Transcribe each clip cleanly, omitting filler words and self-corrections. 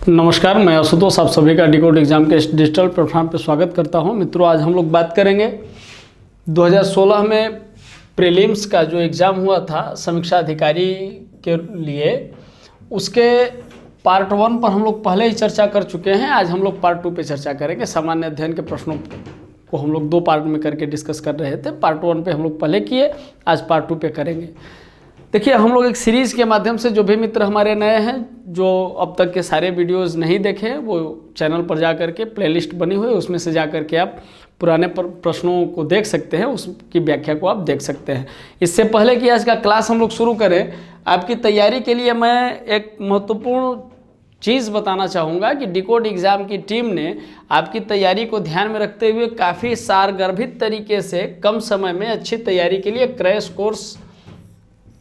नमस्कार, मैं आशुतोष आप सभी का डिकोड एग्जाम के इस डिजिटल प्लेटफॉर्म पर स्वागत करता हूं। मित्रों, आज हम लोग बात करेंगे 2016 में प्रीलिम्स का जो एग्ज़ाम हुआ था समीक्षा अधिकारी के लिए, उसके पार्ट 1 पर हम लोग पहले ही चर्चा कर चुके हैं। आज हम लोग पार्ट 2 पे चर्चा करेंगे। सामान्य अध्ययन के प्रश्नों को हम लोग 2 पार्ट में करके डिस्कस कर रहे थे। पार्ट 1 पे हम लोग पहले किए, आज पार्ट 2 पे करेंगे। देखिए, हम लोग एक सीरीज़ के माध्यम से, जो भी मित्र हमारे नए हैं, जो अब तक के सारे वीडियोस नहीं देखे हैं, वो चैनल पर जा कर के प्लेलिस्ट बनी हुई है, उसमें से जा कर के आप पुराने प्रश्नों को देख सकते हैं, उसकी व्याख्या को आप देख सकते हैं। इससे पहले कि आज का क्लास हम लोग शुरू करें, आपकी तैयारी के लिए मैं एक महत्वपूर्ण चीज़ बताना चाहूँगा कि डिकोड एग्ज़ाम की टीम ने आपकी तैयारी को ध्यान में रखते हुए काफ़ी सारगर्भित तरीके से कम समय में अच्छी तैयारी के लिए क्रैश कोर्स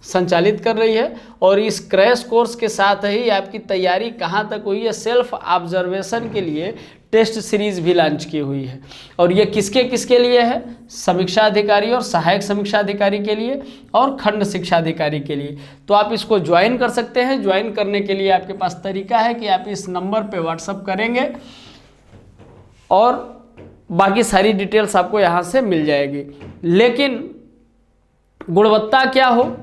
संचालित कर रही है। और इस क्रैश कोर्स के साथ ही आपकी तैयारी कहाँ तक हुई है, सेल्फ ऑब्जर्वेशन के लिए टेस्ट सीरीज भी लॉन्च की हुई है। और ये किसके किसके लिए है? समीक्षा अधिकारी और सहायक समीक्षा अधिकारी के लिए और खंड शिक्षा अधिकारी के लिए। तो आप इसको ज्वाइन कर सकते हैं। ज्वाइन करने के लिए आपके पास तरीका है कि आप इस नंबर पे व्हाट्सअप करेंगे और बाकी सारी डिटेल्स आपको यहाँ से मिल जाएगी। लेकिन गुणवत्ता क्या हो,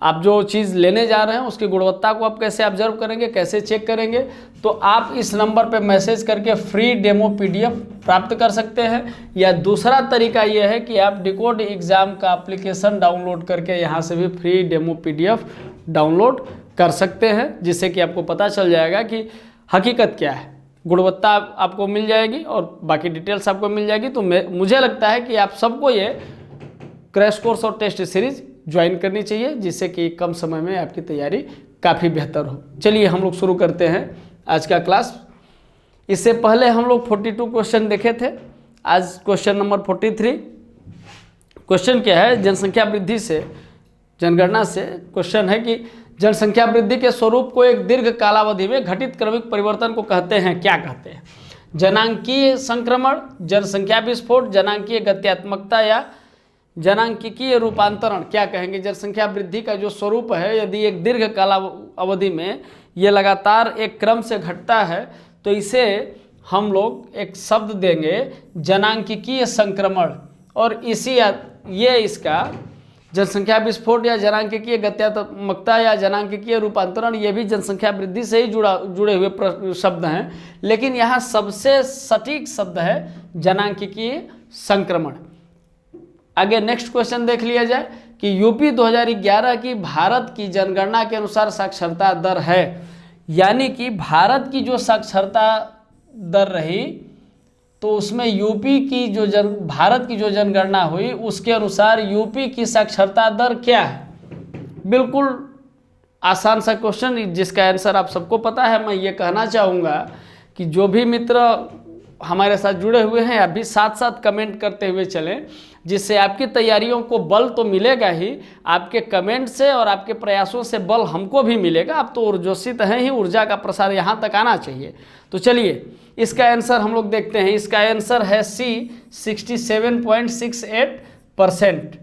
आप जो चीज़ लेने जा रहे हैं उसकी गुणवत्ता को आप कैसे ऑब्जर्व करेंगे, कैसे चेक करेंगे, तो आप इस नंबर पे मैसेज करके फ्री डेमो पीडीएफ प्राप्त कर सकते हैं। या दूसरा तरीका यह है कि आप डिकोड एग्ज़ाम का एप्लीकेशन डाउनलोड करके यहाँ से भी फ्री डेमो पीडीएफ डाउनलोड कर सकते हैं, जिससे कि आपको पता चल जाएगा कि हकीकत क्या है। गुणवत्ता आपको मिल जाएगी और बाकी डिटेल्स आपको मिल जाएगी। तो मुझे लगता है कि आप सबको ये क्रैश कोर्स और टेस्ट सीरीज ज्वाइन करनी चाहिए, जिससे कि कम समय में आपकी तैयारी काफ़ी बेहतर हो। चलिए हम लोग शुरू करते हैं आज का क्लास। इससे पहले हम लोग 42 क्वेश्चन देखे थे। आज क्वेश्चन नंबर 43। क्वेश्चन क्या है? जनसंख्या वृद्धि से, जनगणना से क्वेश्चन है कि जनसंख्या वृद्धि के स्वरूप को एक दीर्घ कालावधि में घटित क्रमिक परिवर्तन को कहते हैं। क्या कहते हैं? जनांकीय संक्रमण, जनसंख्या विस्फोट, जनांकीय गत्यात्मकता या जनांकीय रूपांतरण। क्या कहेंगे? जनसंख्या वृद्धि का जो स्वरूप है, यदि एक दीर्घ काल अवधि में ये लगातार एक क्रम से घटता है, तो इसे हम लोग एक शब्द देंगे जनांकीय संक्रमण। और ये इसका जनसंख्या विस्फोट या जनांकीय गत्यात्मकता या जनांकीय रूपांतरण, ये भी जनसंख्या वृद्धि से ही जुड़े हुए शब्द हैं, लेकिन यहाँ सबसे सटीक शब्द है जनांकीय संक्रमण। आगे नेक्स्ट क्वेश्चन देख लिया जाए कि यूपी 2011 की भारत की जनगणना के अनुसार साक्षरता दर है, यानी कि भारत की जो साक्षरता दर रही, तो उसमें यूपी की भारत की जो जनगणना हुई उसके अनुसार यूपी की साक्षरता दर क्या है। बिल्कुल आसान सा क्वेश्चन, जिसका आंसर आप सबको पता है। मैं ये कहना चाहूँगा कि जो भी मित्र हमारे साथ जुड़े हुए हैं, आप भी साथ साथ कमेंट करते हुए चलें, जिससे आपकी तैयारियों को बल तो मिलेगा ही, आपके कमेंट से और आपके प्रयासों से बल हमको भी मिलेगा। आप तो ऊर्जस्वित हैं ही, ऊर्जा का प्रसार यहाँ तक आना चाहिए। तो चलिए इसका आंसर हम लोग देखते हैं। इसका आंसर है सी, 67.68%।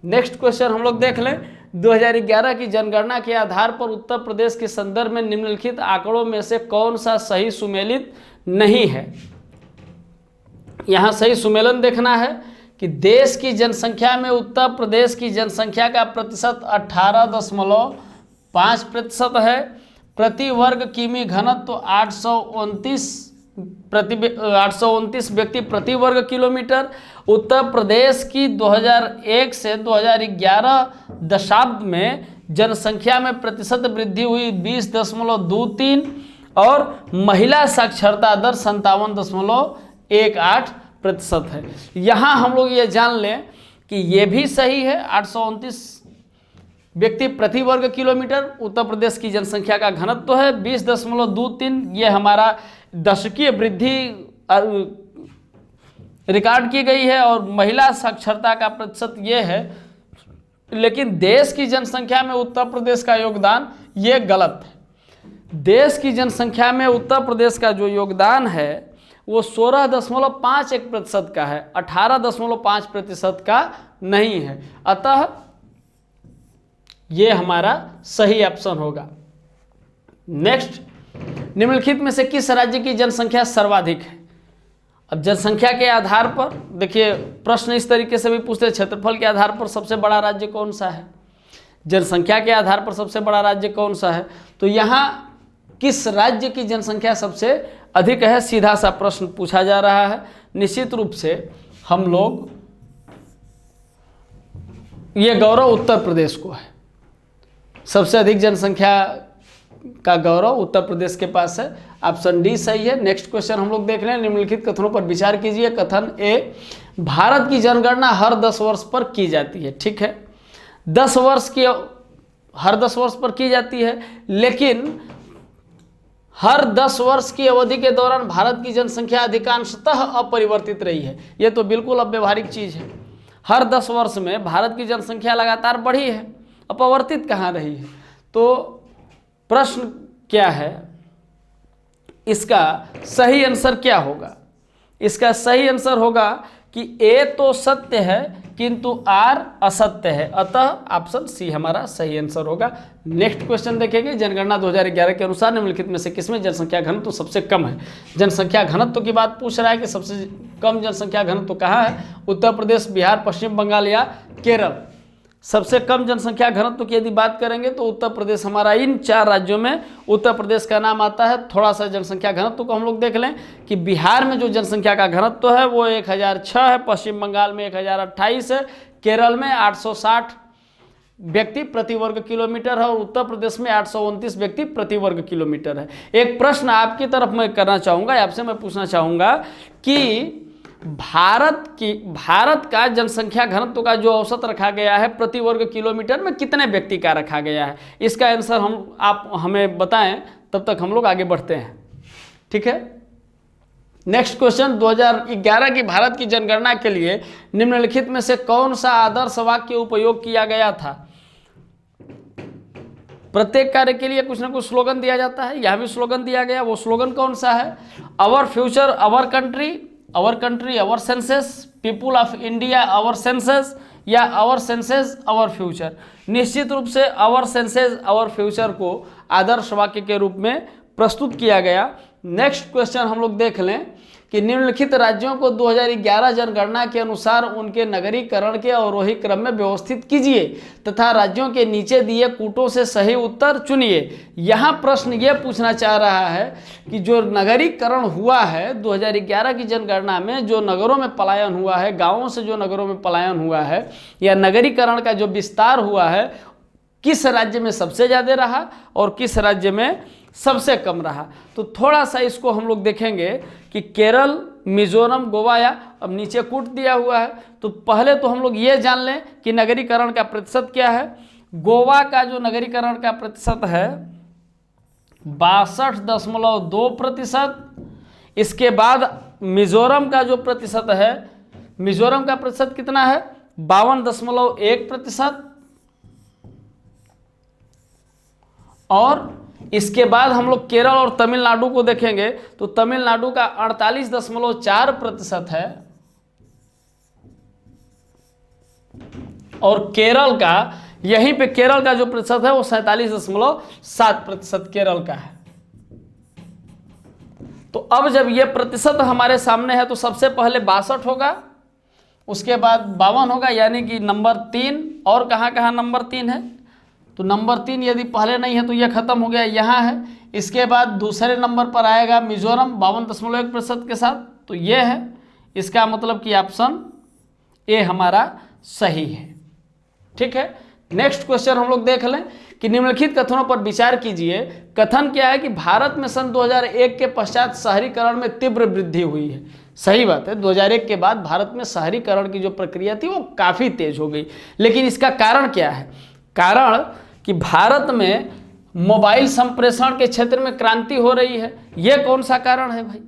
नेक्स्ट क्वेश्चन हम लोग देख लें। 2011 की जनगणना के आधार पर उत्तर प्रदेश के संदर्भ में निम्नलिखित आंकड़ों में से कौन सा सही सुमेलित नहीं है? यहाँ सही सुमेलन देखना है कि देश की जनसंख्या में उत्तर प्रदेश की जनसंख्या का प्रतिशत 18.5% है। प्रति वर्ग किमी घनत्व 829 व्यक्ति प्रति वर्ग किलोमीटर। उत्तर प्रदेश की 2001 से 2011 दशाब्द में जनसंख्या में प्रतिशत वृद्धि हुई 20.23 और महिला साक्षरता दर 57.18% है। यहाँ हम लोग ये जान लें कि ये भी सही है, 829 व्यक्ति प्रति वर्ग किलोमीटर उत्तर प्रदेश की जनसंख्या का घनत्व है। 20.23 ये हमारा दशकीय वृद्धि रिकॉर्ड की गई है और महिला साक्षरता का प्रतिशत ये है। लेकिन देश की जनसंख्या में उत्तर प्रदेश का योगदान ये गलत है। देश की जनसंख्या में उत्तर प्रदेश का जो योगदान है वो 16.51% का है, 18.5% का नहीं है। अतः ये हमारा सही ऑप्शन होगा। नेक्स्ट निम्नलिखित में से किस राज्य की जनसंख्या सर्वाधिक है? अब जनसंख्या के आधार पर देखिए, प्रश्न इस तरीके से भी पूछते हैं, क्षेत्रफल के आधार पर सबसे बड़ा राज्य कौन सा है, जनसंख्या के आधार पर सबसे बड़ा राज्य कौन सा है, तो यहाँ किस राज्य की जनसंख्या सबसे अधिक है, सीधा सा प्रश्न पूछा जा रहा है। निश्चित रूप से हम लोग ये गौरव उत्तर प्रदेश को है, सबसे अधिक जनसंख्या का गौरव उत्तर प्रदेश के पास है। ऑप्शन डी सही है। नेक्स्ट क्वेश्चन हम लोग देख लें, निम्नलिखित कथनों पर विचार कीजिए। कथन ए, भारत की जनगणना हर 10 वर्ष पर की जाती है। ठीक है, 10 वर्ष की हर 10 वर्ष पर की जाती है, लेकिन हर 10 वर्ष की अवधि के दौरान भारत की जनसंख्या अधिकांशतः अपरिवर्तित रही है। यह तो बिल्कुल अव्यवहारिक चीज है। हर 10 वर्ष में भारत की जनसंख्या लगातार बढ़ी है, अपरिवर्तित कहाँ रही है? तो प्रश्न क्या है, इसका सही आंसर क्या होगा? इसका सही आंसर होगा कि ए तो सत्य है किंतु आर असत्य है, अतः ऑप्शन सी हमारा सही आंसर होगा। नेक्स्ट क्वेश्चन देखेंगे, जनगणना 2011 के अनुसार निम्नलिखित में से किसमें जनसंख्या घनत्व सबसे कम है? जनसंख्या घनत्व की बात पूछ रहा है कि सबसे कम जनसंख्या घनत्व कहाँ है? उत्तर प्रदेश, बिहार, पश्चिम बंगाल या केरल। सबसे कम जनसंख्या घनत्व की यदि बात करेंगे तो उत्तर प्रदेश हमारा इन 4 राज्यों में उत्तर प्रदेश का नाम आता है। थोड़ा सा जनसंख्या घनत्व को हम लोग देख लें कि बिहार में जो जनसंख्या का घनत्व है वो 1006 है, पश्चिम बंगाल में 1028 है, केरल में 860 व्यक्ति प्रति वर्ग किलोमीटर है और उत्तर प्रदेश में 829 व्यक्ति प्रति वर्ग किलोमीटर है। एक प्रश्न आपकी तरफ मैं करना चाहूँगा, आपसे मैं पूछना चाहूँगा कि भारत का जनसंख्या घनत्व का जो औसत रखा गया है प्रति वर्ग किलोमीटर में कितने व्यक्ति का रखा गया है? इसका आंसर आप हमें बताएं, तब तक हम लोग आगे बढ़ते हैं। ठीक है, नेक्स्ट क्वेश्चन, 2011 की भारत की जनगणना के लिए निम्नलिखित में से कौन सा आदर्श वाक्य उपयोग किया गया था? प्रत्येक कार्य के लिए कुछ ना कुछ स्लोगन दिया जाता है, यहां भी स्लोगन दिया गया। वो स्लोगन कौन सा है? Our future our country, our country our senses, people of India our senses, या आवर सेंसेस आवर फ्यूचर। निश्चित रूप से आवर सेंसेस आवर फ्यूचर को आदर्श वाक्य के रूप में प्रस्तुत किया गया। नेक्स्ट क्वेश्चन हम लोग देख लें कि निम्नलिखित राज्यों को 2011 जनगणना के अनुसार उनके नगरीकरण के अवरोही क्रम में व्यवस्थित कीजिए तथा राज्यों के नीचे दिए कूटों से सही उत्तर चुनिए। यहाँ प्रश्न ये पूछना चाह रहा है कि जो नगरीकरण हुआ है 2011 की जनगणना में, जो नगरों में पलायन हुआ है, गांवों से जो नगरों में पलायन हुआ है, या नगरीकरण का जो विस्तार हुआ है, किस राज्य में सबसे ज़्यादा रहा और किस राज्य में सबसे कम रहा? तो थोड़ा सा इसको हम लोग देखेंगे कि केरल, मिजोरम, गोवा, या अब नीचे कूट दिया हुआ है। तो पहले तो हम लोग ये जान लें कि नगरीकरण का प्रतिशत क्या है। गोवा का जो नगरीकरण का प्रतिशत है 62.2%। इसके बाद मिजोरम का जो प्रतिशत है, मिजोरम का प्रतिशत कितना है? 52.1%। और इसके बाद हम लोग केरल और तमिलनाडु को देखेंगे तो तमिलनाडु का 48.4% है और केरल का, यहीं पे केरल का जो प्रतिशत है वो 47.7% केरल का है। तो अब जब ये प्रतिशत हमारे सामने है तो सबसे पहले 62 होगा, उसके बाद 52 होगा, यानी कि नंबर 3। और कहाँ नंबर 3 है? तो नंबर 3 यदि पहले नहीं है तो यह खत्म हो गया, यहाँ है। इसके बाद दूसरे नंबर पर आएगा मिजोरम 52.1% के साथ, तो यह है। इसका मतलब कि ऑप्शन ए हमारा सही है। ठीक है, नेक्स्ट क्वेश्चन हम लोग देख लें कि निम्नलिखित कथनों पर विचार कीजिए। कथन क्या है कि भारत में सन 2001 के पश्चात शहरीकरण में तीव्र वृद्धि हुई है। सही बात है, 2001 के बाद भारत में शहरीकरण की जो प्रक्रिया थी वो काफ़ी तेज हो गई, लेकिन इसका कारण क्या है? कारण कि भारत में मोबाइल संप्रेषण के क्षेत्र में क्रांति हो रही है। यह कौन सा कारण है भाई?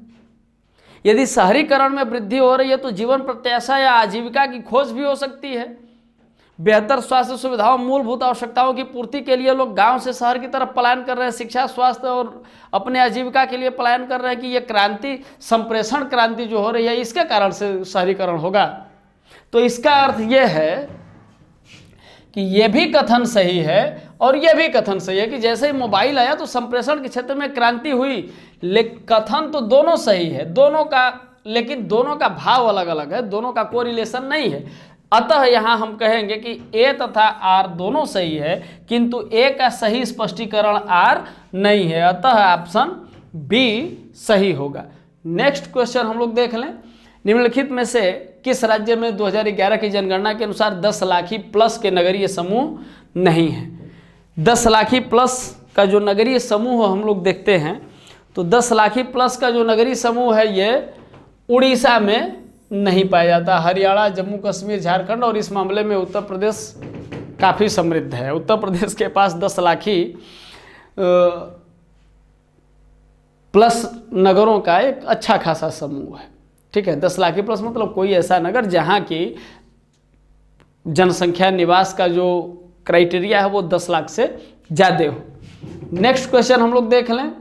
यदि शहरीकरण में वृद्धि हो रही है तो जीवन प्रत्याशा या आजीविका की खोज भी हो सकती है। बेहतर स्वास्थ्य सुविधाओं, मूलभूत आवश्यकताओं की पूर्ति के लिए लोग गांव से शहर की तरफ पलायन कर रहे हैं। शिक्षा, स्वास्थ्य और अपने आजीविका के लिए पलायन कर रहे हैं कि यह क्रांति, संप्रेषण क्रांति जो हो रही है, इसके कारण से शहरीकरण होगा। तो इसका अर्थ यह है कि ये भी कथन सही है और ये भी कथन सही है कि जैसे ही मोबाइल आया तो संप्रेषण के क्षेत्र में क्रांति हुई, लेकिन कथन तो दोनों सही है, दोनों का, लेकिन दोनों का भाव अलग अलग है, दोनों का कोई रिलेशन नहीं है। अतः यहाँ हम कहेंगे कि ए तथा आर दोनों सही है, किंतु ए का सही स्पष्टीकरण आर नहीं है, अतः ऑप्शन बी सही होगा। नेक्स्ट क्वेश्चन हम लोग देख लें, निम्नलिखित में से किस राज्य में 2011 की जनगणना के अनुसार 10 लाखी प्लस के नगरीय समूह नहीं है? 10 लाखी प्लस का जो नगरीय समूह हम लोग देखते हैं, तो 10 लाखी प्लस का जो नगरीय समूह है ये उड़ीसा में नहीं पाया जाता, हरियाणा, जम्मू कश्मीर, झारखंड, और इस मामले में उत्तर प्रदेश काफ़ी समृद्ध है। उत्तर प्रदेश के पास 10 लाखी प्लस नगरों का एक अच्छा खासा समूह है। ठीक है, 10 लाखी प्लस मतलब कोई ऐसा नगर जहाँ की जनसंख्या निवास का जो क्राइटेरिया है वो 10 लाख से ज़्यादा हो। नेक्स्ट क्वेश्चन हम लोग देख लें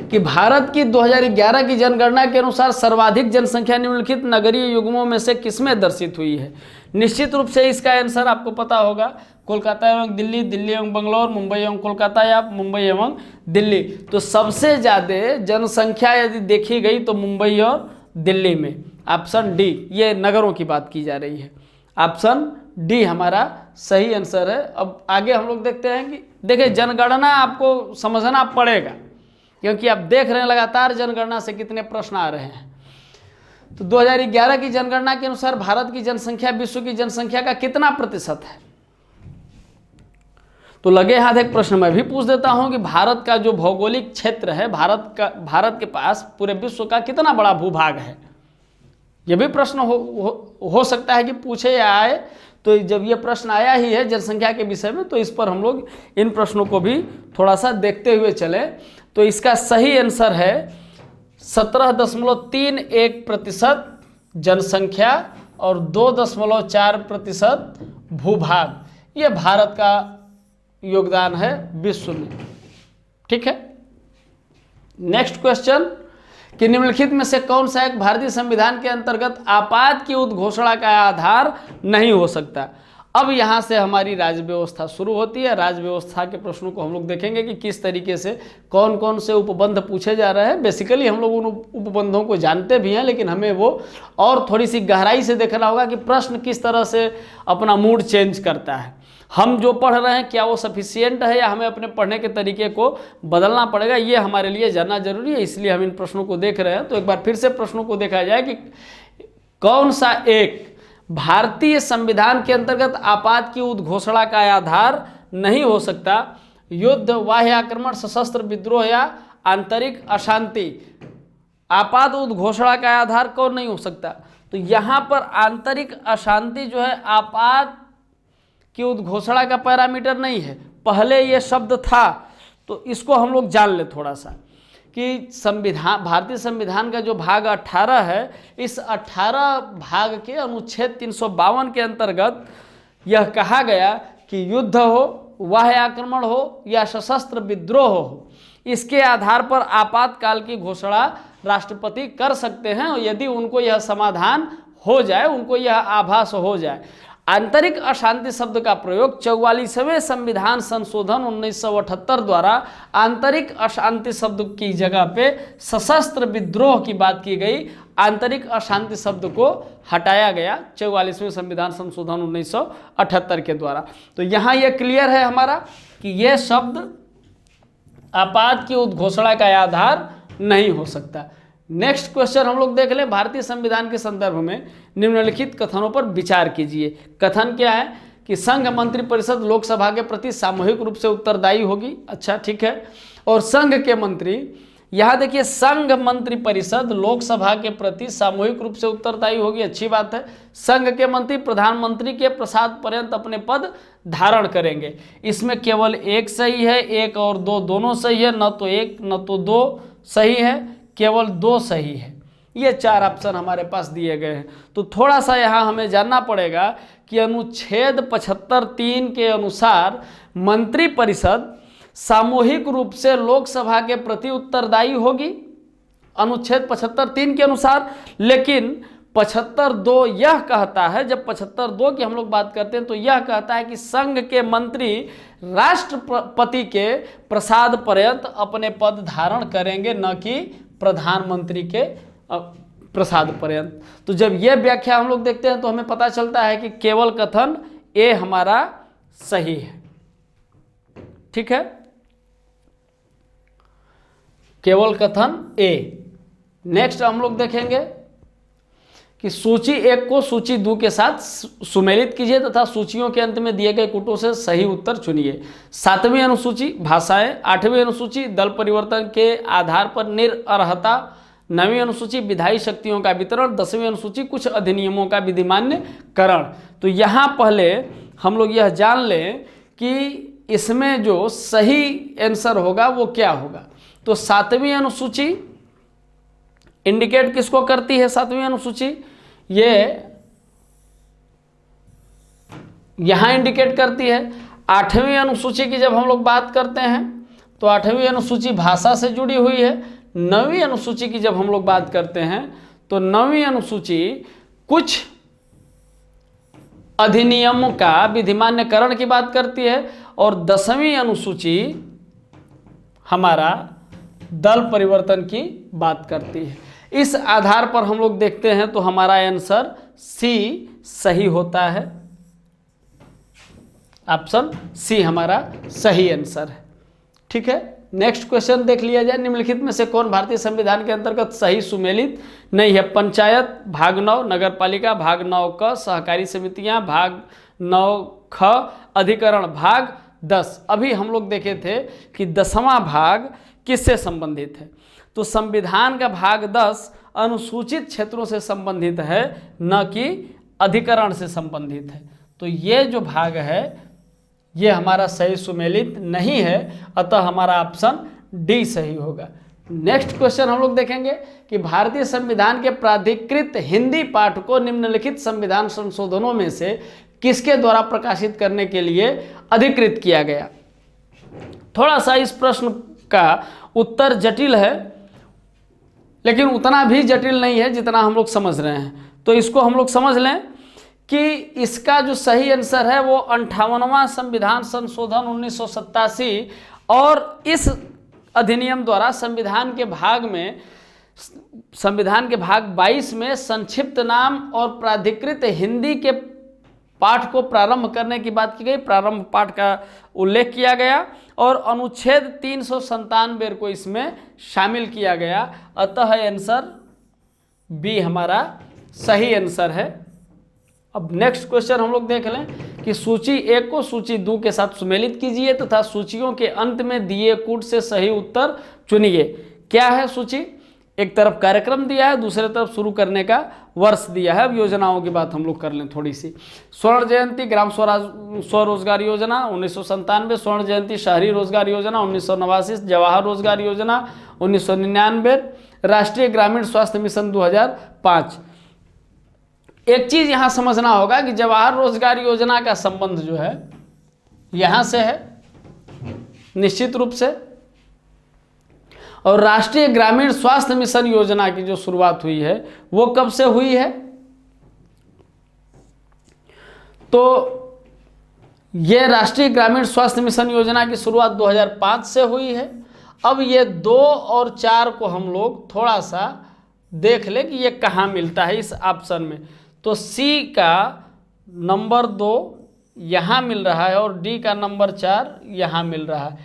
कि भारत की 2011 की जनगणना के अनुसार सर्वाधिक जनसंख्या निम्नलिखित नगरीय युग्मों में से किसमें दर्शित हुई है? निश्चित रूप से इसका आंसर आपको पता होगा, कोलकाता एवं दिल्ली, दिल्ली एवं बंगलौर, मुंबई एवं कोलकाता या मुंबई एवं दिल्ली। तो सबसे ज़्यादा जनसंख्या यदि देखी गई तो मुंबई और दिल्ली में, ऑप्शन डी, ये नगरों की बात की जा रही है, ऑप्शन डी हमारा सही आंसर है। अब आगे हम लोग देखते हैं कि देखिए जनगणना आपको समझना पड़ेगा, क्योंकि आप देख रहे हैं लगातार जनगणना से कितने प्रश्न आ रहे हैं। तो 2011 की जनगणना के अनुसार भारत की जनसंख्या विश्व की जनसंख्या का कितना प्रतिशत है? तो लगे हाथ एक प्रश्न मैं भी पूछ देता हूं कि भारत का जो भौगोलिक क्षेत्र है, भारत के पास पूरे विश्व का कितना बड़ा भूभाग है? यह भी प्रश्न हो सकता है कि पूछे या आए। तो जब ये प्रश्न आया ही है जनसंख्या के विषय में, तो इस पर हम लोग इन प्रश्नों को भी थोड़ा सा देखते हुए चले। तो इसका सही आंसर है 17.31% जनसंख्या और 2.4% भूभाग, ये भारत का योगदान है विश्व में। ठीक है, नेक्स्ट क्वेश्चन कि निम्नलिखित में से कौन सा एक भारतीय संविधान के अंतर्गत आपात की उद्घोषणा का आधार नहीं हो सकता? अब यहाँ से हमारी राज्य व्यवस्था शुरू होती है। राज्य व्यवस्था के प्रश्नों को हम लोग देखेंगे कि किस तरीके से कौन कौन से उपबंध पूछे जा रहे हैं। बेसिकली हम लोग उन उपबंधों को जानते भी हैं, लेकिन हमें वो और थोड़ी सी गहराई से देखना होगा कि प्रश्न किस तरह से अपना मूड चेंज करता है। हम जो पढ़ रहे हैं क्या वो सफिशियंट है या हमें अपने पढ़ने के तरीके को बदलना पड़ेगा, ये हमारे लिए जानना जरूरी है। इसलिए हम इन प्रश्नों को देख रहे हैं। तो एक बार फिर से प्रश्नों को देखा जाए कि कौन सा एक भारतीय संविधान के अंतर्गत आपात की उद्घोषणा का आधार नहीं हो सकता? युद्ध, बाह्य आक्रमण, सशस्त्र विद्रोह या आंतरिक अशांति। आपात उद्घोषणा का आधार कौन नहीं हो सकता? तो यहाँ पर आंतरिक अशांति जो है आपात की उद्घोषणा का पैरामीटर नहीं है। पहले ये शब्द था, तो इसको हम लोग जान ले थोड़ा सा कि संविधान, भारतीय संविधान का जो भाग 18 है, इस 18 भाग के अनुच्छेद 352 के अंतर्गत यह कहा गया कि युद्ध हो, बाह्य आक्रमण हो या सशस्त्र विद्रोह हो, इसके आधार पर आपातकाल की घोषणा राष्ट्रपति कर सकते हैं यदि उनको यह समाधान हो जाए, उनको यह आभास हो जाए। आंतरिक अशांति शब्द का प्रयोग 44वें संविधान संशोधन 1978 द्वारा आंतरिक अशांति शब्द की जगह पे सशस्त्र विद्रोह की बात की गई। आंतरिक अशांति शब्द को हटाया गया 44वें संविधान संशोधन 1978 के द्वारा। तो यहाँ ये क्लियर है हमारा कि यह शब्द आपात की उद्घोषणा का आधार नहीं हो सकता। नेक्स्ट क्वेश्चन हम लोग देख लें, भारतीय संविधान के संदर्भ में निम्नलिखित कथनों पर विचार कीजिए। कथन क्या है कि संघ मंत्री परिषद लोकसभा के प्रति सामूहिक रूप से उत्तरदायी होगी। अच्छा, ठीक है। और संघ के मंत्री, यहाँ देखिए संघ मंत्री परिषद लोकसभा के प्रति सामूहिक रूप से उत्तरदायी होगी, अच्छी बात है। संघ के मंत्री प्रधानमंत्री के प्रसाद पर्यंत अपने पद धारण करेंगे। इसमें केवल एक सही है, एक और दो दोनों सही है, न तो एक न तो दो सही है, केवल दो सही है। ये 4 ऑप्शन हमारे पास दिए गए हैं। तो थोड़ा सा यहाँ हमें जानना पड़ेगा कि अनुच्छेद 75(3) के अनुसार मंत्री परिषद सामूहिक रूप से लोकसभा के प्रति उत्तरदायी होगी, अनुच्छेद 75(3) के अनुसार। लेकिन 75(2) यह कहता है, जब 75(2) की हम लोग बात करते हैं तो यह कहता है कि संघ के मंत्री राष्ट्रपति के प्रसाद पर्यंत अपने पद धारण करेंगे, न कि प्रधानमंत्री के प्रसाद पर्यंत। तो जब यह व्याख्या हम लोग देखते हैं तो हमें पता चलता है कि केवल कथन ए हमारा सही है। ठीक है, केवल कथन ए। नेक्स्ट हम लोग देखेंगे कि सूची 1 को सूची 2 के साथ सुमेलित कीजिए तथा सूचियों के अंत में दिए गए कूटों से सही उत्तर चुनिए। 7वीं अनुसूची भाषाएं, 8वीं अनुसूची दल परिवर्तन के आधार पर निरर्हता, 9वीं अनुसूची विधायी शक्तियों का वितरण, 10वीं अनुसूची कुछ अधिनियमों का विधिमान्यकरण। तो यहाँ पहले हम लोग यह जान लें कि इसमें जो सही आंसर होगा वो क्या होगा। तो 7वीं अनुसूची इंडिकेट किसको करती है? 7वीं अनुसूची ये यहां इंडिकेट करती है। 8वीं अनुसूची की जब हम लोग बात करते हैं तो 8वीं अनुसूची भाषा से जुड़ी हुई है। 9वीं अनुसूची की जब हम लोग बात करते हैं तो 9वीं अनुसूची कुछ अधिनियमों का विधिमान्यकरण की बात करती है और 10वीं अनुसूची हमारा दल परिवर्तन की बात करती है। इस आधार पर हम लोग देखते हैं तो हमारा आंसर सी सही होता है। ऑप्शन सी हमारा सही आंसर है। ठीक है, नेक्स्ट क्वेश्चन देख लिया जाए। निम्नलिखित में से कौन भारतीय संविधान के अंतर्गत सही सुमेलित नहीं है? पंचायत भाग 9, नगर पालिका भाग 9 क, सहकारी समितियां भाग 9 ख, अधिकरण भाग 10। अभी हम लोग देखे थे कि 10वां भाग किससे संबंधित है? तो संविधान का भाग 10 अनुसूचित क्षेत्रों से संबंधित है, न कि अधिकरण से संबंधित है। तो ये जो भाग है ये हमारा सही सुमेलित नहीं है, अतः हमारा ऑप्शन डी सही होगा। नेक्स्ट क्वेश्चन हम लोग देखेंगे कि भारतीय संविधान के प्राधिकृत हिंदी पाठ को निम्नलिखित संविधान संशोधनों में से किसके द्वारा प्रकाशित करने के लिए अधिकृत किया गया? थोड़ा सा इस प्रश्न का उत्तर जटिल है, लेकिन उतना भी जटिल नहीं है जितना हम लोग समझ रहे हैं। तो इसको हम लोग समझ लें कि इसका जो सही आंसर है वो 58वां संविधान संशोधन 1987 और इस अधिनियम द्वारा संविधान के भाग 22 में संक्षिप्त नाम और प्राधिकृत हिंदी के पाठ को प्रारंभ करने की बात की गई। प्रारंभ पाठ का उल्लेख किया गया और अनुच्छेद 397 को इसमें शामिल किया गया। अतः आंसर बी हमारा सही आंसर है। अब नेक्स्ट क्वेश्चन हम लोग देख लें कि सूची 1 को सूची 2 के साथ सुमेलित कीजिए तथा सूचियों के अंत में दिए कूट से सही उत्तर चुनिए। क्या है सूची? एक तरफ कार्यक्रम दिया है, दूसरे तरफ शुरू करने का वर्ष दिया है। अब योजनाओं की बात हम लोग कर लें थोड़ी सी। स्वर्ण जयंती ग्राम स्वरोजगार योजना 1997, स्वर्ण जयंती शहरी रोजगार योजना 1989, जवाहर रोजगार योजना 1999, राष्ट्रीय ग्रामीण स्वास्थ्य मिशन 2005। एक चीज यहां समझना होगा कि जवाहर रोजगार योजना का संबंध जो है यहां से है निश्चित रूप से, और राष्ट्रीय ग्रामीण स्वास्थ्य मिशन योजना की जो शुरुआत हुई है वो कब से हुई है? तो ये राष्ट्रीय ग्रामीण स्वास्थ्य मिशन योजना की शुरुआत 2005 से हुई है। अब ये 2 और 4 को हम लोग थोड़ा सा देख ले कि ये कहाँ मिलता है इस ऑप्शन में। तो सी का नंबर 2 यहाँ मिल रहा है और डी का नंबर 4 यहाँ मिल रहा है।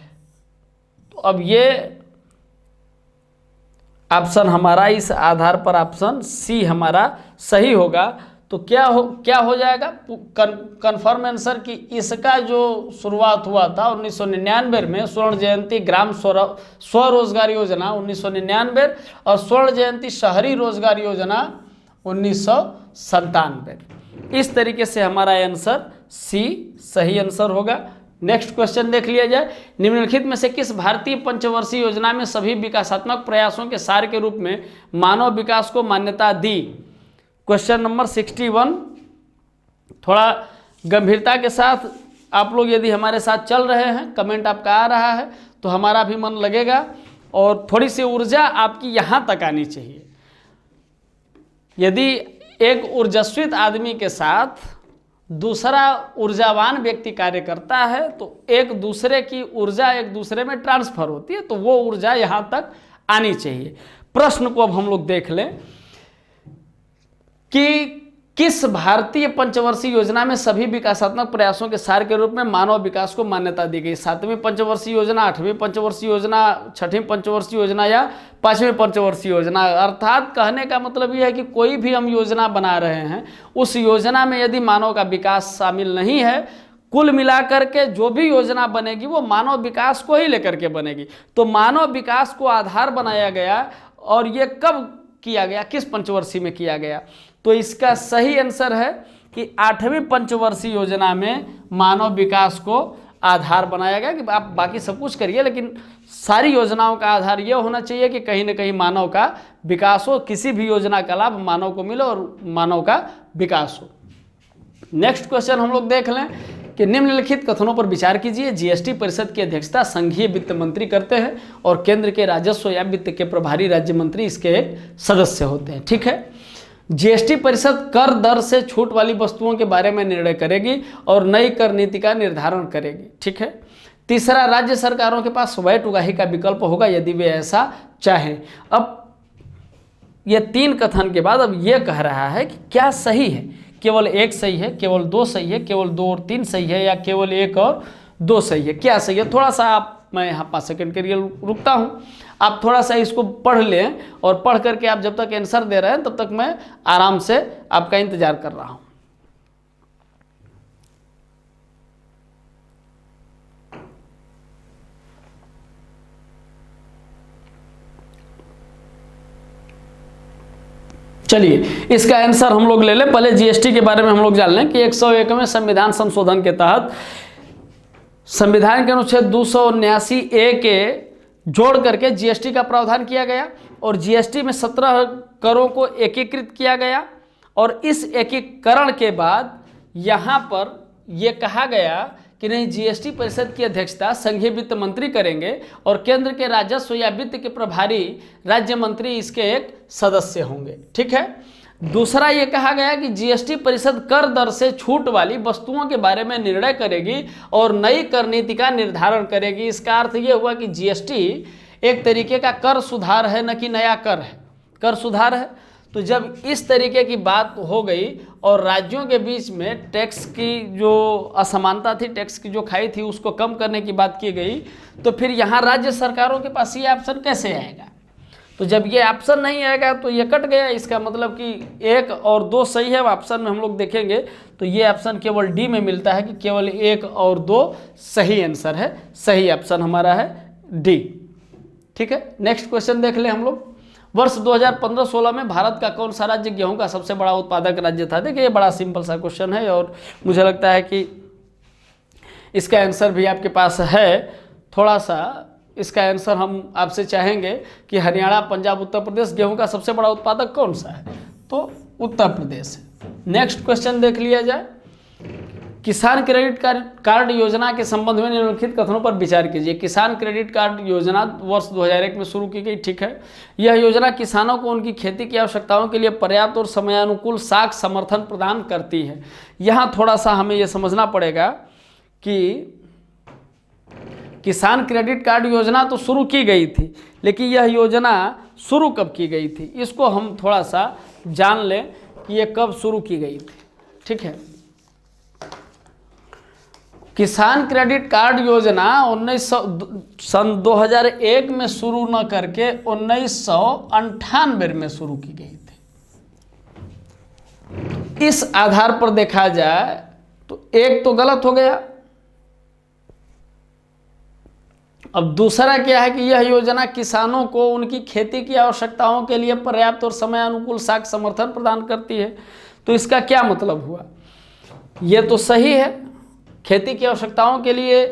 तो अब ये ऑप्शन हमारा इस आधार पर ऑप्शन सी हमारा सही होगा। तो क्या हो जाएगा कंफर्म आंसर कि इसका जो शुरुआत हुआ था 1999 में, स्वर्ण जयंती ग्राम स्वरोजगार योजना 1999 और स्वर्ण जयंती शहरी रोजगार योजना 1997। इस तरीके से हमारा आंसर सी सही आंसर होगा। नेक्स्ट क्वेश्चन देख लिया जाए। निम्नलिखित में से किस भारतीय पंचवर्षीय योजना में सभी विकासात्मक प्रयासों के सार के रूप में मानव विकास को मान्यता दी? Question number 61। थोड़ा गंभीरता के साथ आप लोग यदि हमारे साथ चल रहे हैं, कमेंट आपका आ रहा है तो हमारा भी मन लगेगा और थोड़ी सी ऊर्जा आपकी यहाँ तक आनी चाहिए। यदि एक ऊर्जास्वित आदमी के साथ दूसरा ऊर्जावान व्यक्ति कार्य करता है तो एक दूसरे की ऊर्जा एक दूसरे में ट्रांसफर होती है, तो वो ऊर्जा यहाँ तक आनी चाहिए। प्रश्न को अब हम लोग देख लें कि किस भारतीय पंचवर्षीय योजना में सभी विकासात्मक प्रयासों के सार के रूप में मानव विकास को मान्यता दी गई? 7वीं पंचवर्षीय योजना, 8वीं पंचवर्षीय योजना, 6वीं पंचवर्षीय योजना या 5वीं पंचवर्षीय योजना? अर्थात कहने का मतलब यह है कि कोई भी हम योजना बना रहे हैं, उस योजना में यदि मानव का विकास शामिल नहीं है, कुल मिलाकर के जो भी योजना बनेगी वो मानव विकास को ही लेकर के बनेगी। तो मानव विकास को आधार बनाया गया, और ये कब किया गया, किस पंचवर्षीय में किया गया? तो इसका सही आंसर है कि 8वीं पंचवर्षीय योजना में मानव विकास को आधार बनाया गया। कि आप बाकी सब कुछ करिए, लेकिन सारी योजनाओं का आधार यह होना चाहिए कि कहीं ना कहीं मानव का विकास हो, किसी भी योजना का लाभ मानव को मिले और मानव का विकास हो। नेक्स्ट क्वेश्चन हम लोग देख लें कि निम्नलिखित कथनों पर विचार कीजिए। जीएसटी परिषद की अध्यक्षता संघीय वित्त मंत्री करते हैं और केंद्र के राजस्व या वित्त के प्रभारी राज्य मंत्री इसके एक सदस्य होते हैं। ठीक है। जीएसटी परिषद कर दर से छूट वाली वस्तुओं के बारे में निर्णय करेगी और नई कर नीति का निर्धारण करेगी। ठीक है। तीसरा, राज्य सरकारों के पास वैट उगाही का विकल्प होगा यदि वे ऐसा चाहें। अब ये 3 कथन के बाद अब ये कह रहा है कि क्या सही है, केवल 1 सही है, केवल 2 सही है, केवल 2 और 3 सही है, या केवल 1 और 2 सही है? क्या सही है? थोड़ा सा मैं यहाँ 5 सेकंड के लिए रुकता हूँ, आप थोड़ा सा इसको पढ़ लें, और पढ़ करके आप जब तक आंसर दे रहे हैं तब तक मैं आराम से आपका इंतजार कर रहा हूँ। चलिए इसका आंसर हम लोग ले लें। पहले जीएसटी के बारे में हम लोग जान लें कि 101वें संविधान संशोधन के तहत संविधान के अनुच्छेद 279A के जोड़ करके जीएसटी का प्रावधान किया गया, और जीएसटी में 17 करों को एकीकृत किया गया। और इस एकीकरण के बाद यहाँ पर यह कहा गया कि नहीं, जीएसटी परिषद की अध्यक्षता संघीय वित्त मंत्री करेंगे और केंद्र के राजस्व या वित्त के प्रभारी राज्य मंत्री इसके एक सदस्य होंगे। ठीक है। दूसरा ये कहा गया कि जीएसटी परिषद कर दर से छूट वाली वस्तुओं के बारे में निर्णय करेगी और नई कर नीति का निर्धारण करेगी। इसका अर्थ ये हुआ कि जीएसटी एक तरीके का कर सुधार है, न कि नया कर है, कर सुधार है। तो जब इस तरीके की बात हो गई और राज्यों के बीच में टैक्स की जो असमानता थी, टैक्स की जो खाई थी, उसको कम करने की बात की गई, तो फिर यहाँ राज्य सरकारों के पास ये ऑप्शन कैसे आएगा? तो जब ये ऑप्शन नहीं आएगा तो ये कट गया। इसका मतलब कि 1 और 2 सही है। ऑप्शन में हम लोग देखेंगे तो ये ऑप्शन केवल डी में मिलता है कि केवल 1 और 2 सही आंसर है। सही ऑप्शन हमारा है डी। ठीक है। नेक्स्ट क्वेश्चन देख ले हम लोग। वर्ष 2015-16 में भारत का कौन सा राज्य गेहूं का सबसे बड़ा उत्पादक राज्य था? देखिए ये बड़ा सिंपल सा क्वेश्चन है और मुझे लगता है कि इसका आंसर भी आपके पास है। थोड़ा सा इसका आंसर हम आपसे चाहेंगे कि हरियाणा, पंजाब, उत्तर प्रदेश गेहूं का सबसे बड़ा उत्पादक कौन सा है? तो उत्तर प्रदेश है। नेक्स्ट क्वेश्चन देख लिया जाए। किसान क्रेडिट कार्ड योजना के संबंध में निम्नलिखित कथनों पर विचार कीजिए। किसान क्रेडिट कार्ड योजना वर्ष 2001 में शुरू की गई। ठीक है। यह योजना किसानों को उनकी खेती की आवश्यकताओं के लिए पर्याप्त और समयानुकूल साख समर्थन प्रदान करती है। यहाँ थोड़ा सा हमें यह समझना पड़ेगा कि किसान क्रेडिट कार्ड योजना तो शुरू की गई थी, लेकिन यह योजना शुरू कब की गई थी, इसको हम थोड़ा सा जान लें कि यह कब शुरू की गई थी। ठीक है। किसान क्रेडिट कार्ड योजना 2001 में शुरू न करके 1998 में शुरू की गई थी। इस आधार पर देखा जाए तो एक तो गलत हो गया। अब दूसरा क्या है कि यह योजना किसानों को उनकी खेती की आवश्यकताओं के लिए पर्याप्त और समयानुकूल साख समर्थन प्रदान करती है। तो इसका क्या मतलब हुआ? यह तो सही है, खेती की आवश्यकताओं के लिए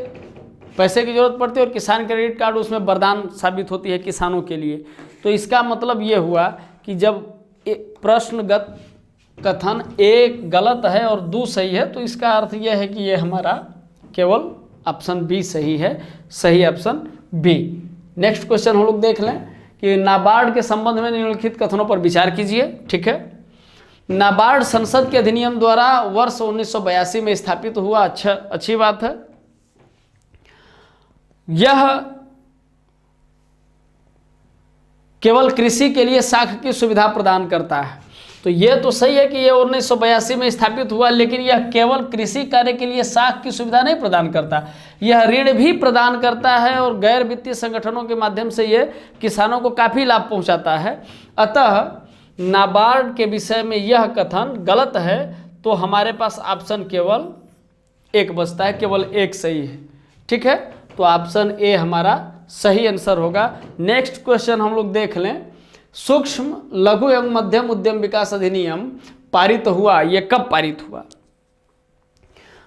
पैसे की जरूरत पड़ती है और किसान क्रेडिट कार्ड उसमें वरदान साबित होती है किसानों के लिए। तो इसका मतलब ये हुआ कि जब प्रश्नगत कथन 1 गलत है और 2 सही है, तो इसका अर्थ यह है कि ये हमारा केवल ऑप्शन बी सही है। सही ऑप्शन बी। नेक्स्ट क्वेश्चन हम लोग देख लें कि नाबार्ड के संबंध में निम्नलिखित कथनों पर विचार कीजिए। ठीक है। नाबार्ड संसद के अधिनियम द्वारा वर्ष 1982 में स्थापित हुआ। अच्छा, अच्छी बात है। यह केवल कृषि के लिए साख की सुविधा प्रदान करता है। तो यह तो सही है कि यह 1982 में स्थापित हुआ, लेकिन यह केवल कृषि कार्य के लिए साख की सुविधा नहीं प्रदान करता, यह ऋण भी प्रदान करता है और गैर वित्तीय संगठनों के माध्यम से यह किसानों को काफ़ी लाभ पहुंचाता है। अतः नाबार्ड के विषय में यह कथन गलत है, तो हमारे पास ऑप्शन केवल एक बचता है, केवल एक सही है। ठीक है, तो ऑप्शन ए हमारा सही आंसर होगा। नेक्स्ट क्वेश्चन हम लोग देख लें। सूक्ष्म लघु एवं मध्यम उद्यम विकास अधिनियम पारित हुआ, यह कब पारित हुआ?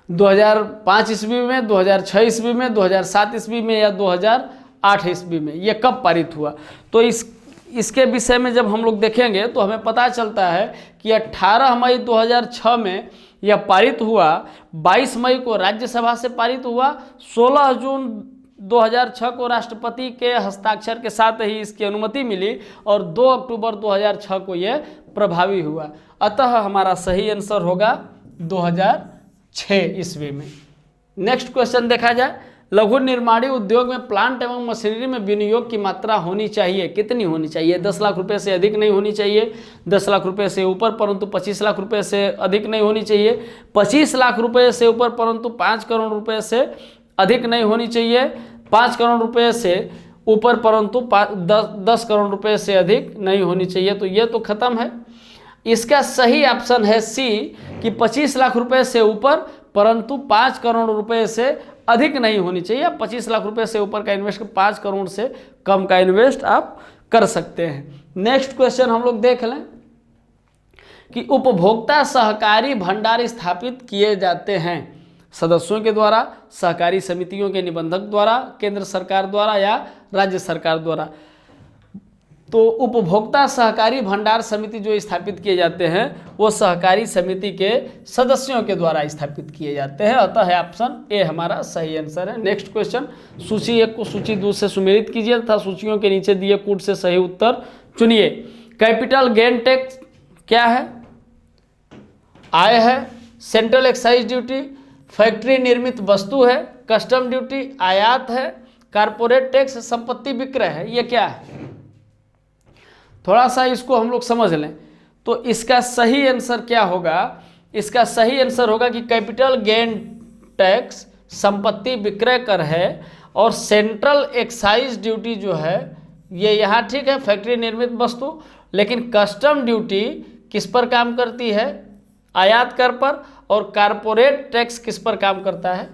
2005 ईस्वी में, 2006 ईस्वी में, 2007 ईस्वी में या 2008 ईस्वी में? यह कब पारित हुआ? तो इसके विषय में जब हम लोग देखेंगे तो हमें पता चलता है कि 18 मई 2006 में यह पारित हुआ, 22 मई को राज्यसभा से पारित हुआ, 16 जून 2006 को राष्ट्रपति के हस्ताक्षर के साथ ही इसकी अनुमति मिली और 2 अक्टूबर 2006 को यह प्रभावी हुआ। अतः हमारा सही आंसर होगा 2006 ईस्वी में। नेक्स्ट क्वेश्चन देखा जाए। लघु निर्माणी उद्योग में प्लांट एवं मशीनरी में विनियोग की मात्रा होनी चाहिए, कितनी होनी चाहिए? 10 लाख रुपए से अधिक नहीं होनी चाहिए, 10 लाख रुपए से ऊपर परंतु 25 लाख रुपए से अधिक नहीं होनी चाहिए, 25 लाख रुपए से ऊपर परंतु 5 करोड़ रुपए से अधिक नहीं होनी चाहिए, 5 करोड़ रुपए से ऊपर परंतु 10 करोड़ रुपए से अधिक नहीं होनी चाहिए। तो ये तो खत्म है। इसका सही ऑप्शन है सी कि 25 लाख रुपए से ऊपर परंतु 5 करोड़ रुपए से अधिक नहीं होनी चाहिए। 25 लाख रुपए से ऊपर का इन्वेस्ट 5 करोड़ से कम का इन्वेस्ट आप कर सकते हैं। नेक्स्ट क्वेश्चन हम लोग देख लें कि उपभोक्ता सहकारी भंडार स्थापित किए जाते हैं सदस्यों के द्वारा, सहकारी समितियों के निबंधक द्वारा, केंद्र सरकार द्वारा या राज्य सरकार द्वारा। तो उपभोक्ता सहकारी भंडार समिति जो स्थापित किए जाते हैं वो सहकारी समिति के सदस्यों के द्वारा स्थापित किए जाते हैं। अतः ऑप्शन ए हमारा सही आंसर है। नेक्स्ट क्वेश्चन, सूची 1 को सूची 2 से सुमेलित कीजिए तथा सूचियों के नीचे दिए कूट से सही उत्तर चुनिए। कैपिटल गेन टैक्स क्या है? आय है, सेंट्रल एक्साइज ड्यूटी, फैक्ट्री निर्मित वस्तु है, कस्टम ड्यूटी, आयात है, कारपोरेट टैक्स, संपत्ति विक्रय है। ये क्या है? थोड़ा सा इसको हम लोग समझ लें। तो इसका सही आंसर क्या होगा? इसका सही आंसर होगा कि कैपिटल गेन टैक्स संपत्ति विक्रय कर है और सेंट्रल एक्साइज ड्यूटी जो है ये यहाँ ठीक है, फैक्ट्री निर्मित वस्तु, लेकिन कस्टम ड्यूटी किस पर काम करती है? आयात कर पर। और कारपोरेट टैक्स किस पर काम करता है?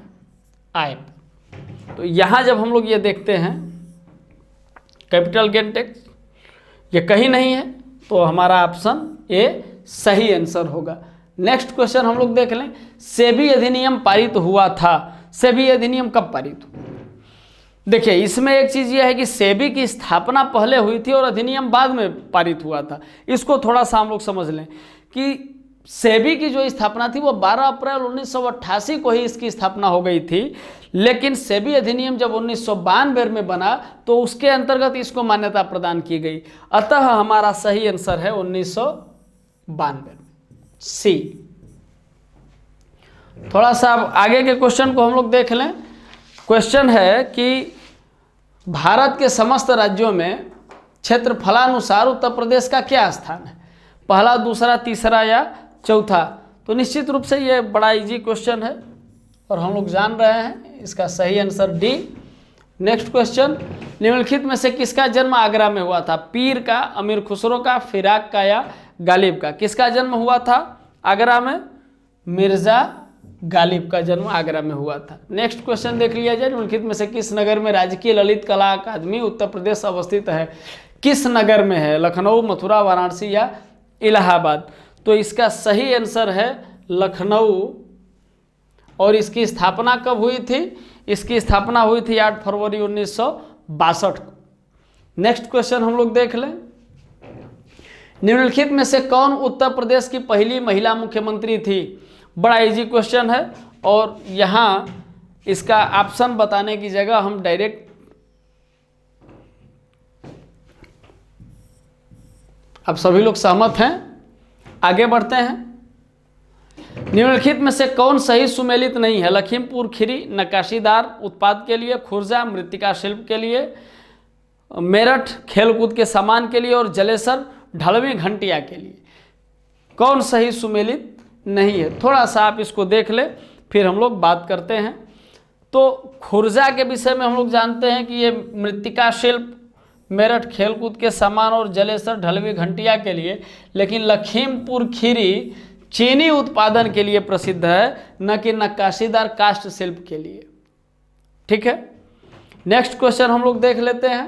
आय पर। तो यहाँ जब हम लोग ये देखते हैं कैपिटल गेन टैक्स ये कहीं नहीं है, तो हमारा ऑप्शन ए सही आंसर होगा। नेक्स्ट क्वेश्चन हम लोग देख लें। सेबी अधिनियम पारित हुआ था, सेबी अधिनियम कब पारित हुआ? देखिए इसमें एक चीज़ यह है कि सेबी की स्थापना पहले हुई थी और अधिनियम बाद में पारित हुआ था। इसको थोड़ा सा हम लोग समझ लें कि सेबी की जो स्थापना थी वो 12 अप्रैल 1988 को ही इसकी स्थापना हो गई थी, लेकिन सेबी अधिनियम जब 1992 में बना तो उसके अंतर्गत इसको मान्यता प्रदान की गई। अतः हमारा सही आंसर है 1992 सी। थोड़ा सा अब आगे के क्वेश्चन को हम लोग देख लें। क्वेश्चन है कि भारत के समस्त राज्यों में क्षेत्रफलानुसार उत्तर प्रदेश का क्या स्थान है? पहला, दूसरा, तीसरा या चौथा? तो निश्चित रूप से ये बड़ा इजी क्वेश्चन है और हम लोग जान रहे हैं इसका सही आंसर डी। नेक्स्ट क्वेश्चन, निम्नलिखित में से किसका जन्म आगरा में हुआ था? पीर का, अमीर खुसरो का, फिराक का या गालिब का? किसका जन्म हुआ था आगरा में? मिर्जा गालिब का जन्म आगरा में हुआ था। नेक्स्ट क्वेश्चन देख लिया जाए। निम्नलिखित में से किस नगर में राजकीय ललित कला अकादमी उत्तर प्रदेश अवस्थित है? किस नगर में है? लखनऊ, मथुरा, वाराणसी या इलाहाबाद? तो इसका सही आंसर है लखनऊ। और इसकी स्थापना कब हुई थी? इसकी स्थापना हुई थी 8 फरवरी 1962 को। नेक्स्ट क्वेश्चन हम लोग देख लें। निम्नलिखित में से कौन उत्तर प्रदेश की पहली महिला मुख्यमंत्री थी? बड़ा इजी क्वेश्चन है और यहाँ इसका ऑप्शन बताने की जगह हम डायरेक्ट आप सभी लोग सहमत हैं आगे बढ़ते हैं। निम्नलिखित में से कौन सही सुमेलित नहीं है? लखीमपुर खीरी नक्काशीदार उत्पाद के लिए, खुर्जा मृत्तिका शिल्प के लिए, मेरठ खेलकूद के सामान के लिए और जलेसर ढलवी घंटिया के लिए। कौन सही सुमेलित नहीं है? थोड़ा सा आप इसको देख ले, फिर हम लोग बात करते हैं। तो खुर्जा के विषय में हम लोग जानते हैं कि ये मृत्तिका शिल्प, मेरठ खेलकूद के सामान और जलेसर ढलवी घंटिया के लिए, लेकिन लखीमपुर खीरी चीनी उत्पादन के लिए प्रसिद्ध है, न कि नक्काशीदार काष्ठ शिल्प के लिए। ठीक है, नेक्स्ट क्वेश्चन हम लोग देख लेते हैं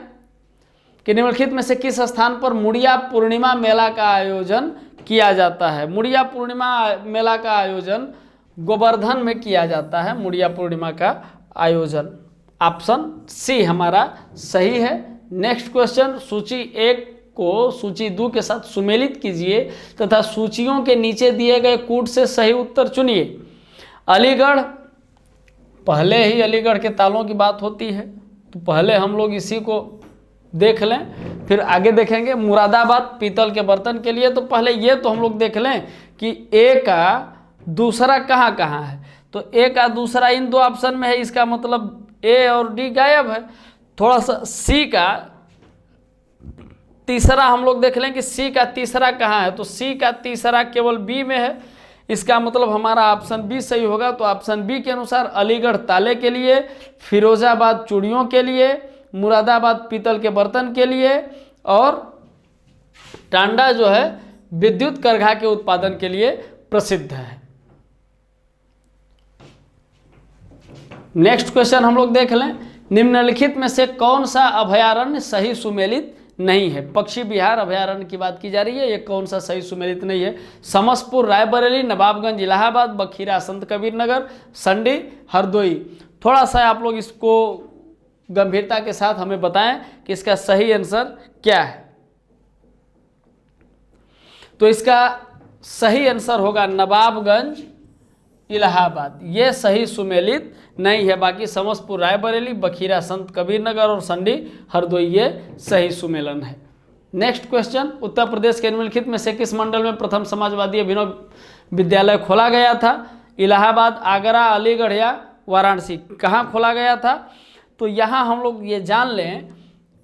कि निम्नलिखित में से किस स्थान पर मुड़िया पूर्णिमा मेला का आयोजन किया जाता है? मुड़िया पूर्णिमा मेला का आयोजन गोवर्धन में किया जाता है। मुड़िया पूर्णिमा का आयोजन ऑप्शन सी हमारा सही है। नेक्स्ट क्वेश्चन, सूची 1 को सूची 2 के साथ सुमेलित कीजिए तथा सूचियों के नीचे दिए गए कूट से सही उत्तर चुनिए। अलीगढ़, पहले ही अलीगढ़ के तालों की बात होती है, तो पहले हम लोग इसी को देख लें, फिर आगे देखेंगे। मुरादाबाद पीतल के बर्तन के लिए, तो पहले ये तो हम लोग देख लें कि ए का दूसरा कहाँ कहाँ है। तो ए का दूसरा इन 2 ऑप्शन में है, इसका मतलब ए और डी गायब है। थोड़ा सा सी का तीसरा हम लोग देख लें कि सी का तीसरा कहाँ है। तो सी का तीसरा केवल बी में है, इसका मतलब हमारा ऑप्शन बी सही होगा। तो ऑप्शन बी के अनुसार अलीगढ़ ताले के लिए, फिरोजाबाद चूड़ियों के लिए, मुरादाबाद पीतल के बर्तन के लिए और टांडा जो है विद्युत करघा के उत्पादन के लिए प्रसिद्ध है। नेक्स्ट क्वेश्चन हम लोग देख लें, निम्नलिखित में से कौन सा अभयारण्य सही सुमेलित नहीं है? पक्षी विहार अभयारण्य की बात की जा रही है, ये कौन सा सही सुमेलित नहीं है? समसपुर रायबरेली, नवाबगंज इलाहाबाद, बखीरा संत कबीर नगर, संडी हरदोई। थोड़ा सा आप लोग इसको गंभीरता के साथ हमें बताएं कि इसका सही आंसर क्या है। तो इसका सही आंसर होगा नवाबगंज इलाहाबाद, ये सही सुमेलित नहीं है। बाकी समसपुर रायबरेली, बखीरा संत कबीर नगर और संडी हरदोई ये सही सुमेलन है। नेक्स्ट क्वेश्चन, उत्तर प्रदेश के निम्नलिखित में से किस मंडल में प्रथम समाजवादी अभिनव विद्यालय खोला गया था? इलाहाबाद, आगरा, अलीगढ़ या वाराणसी? कहाँ खोला गया था? तो यहाँ हम लोग ये जान लें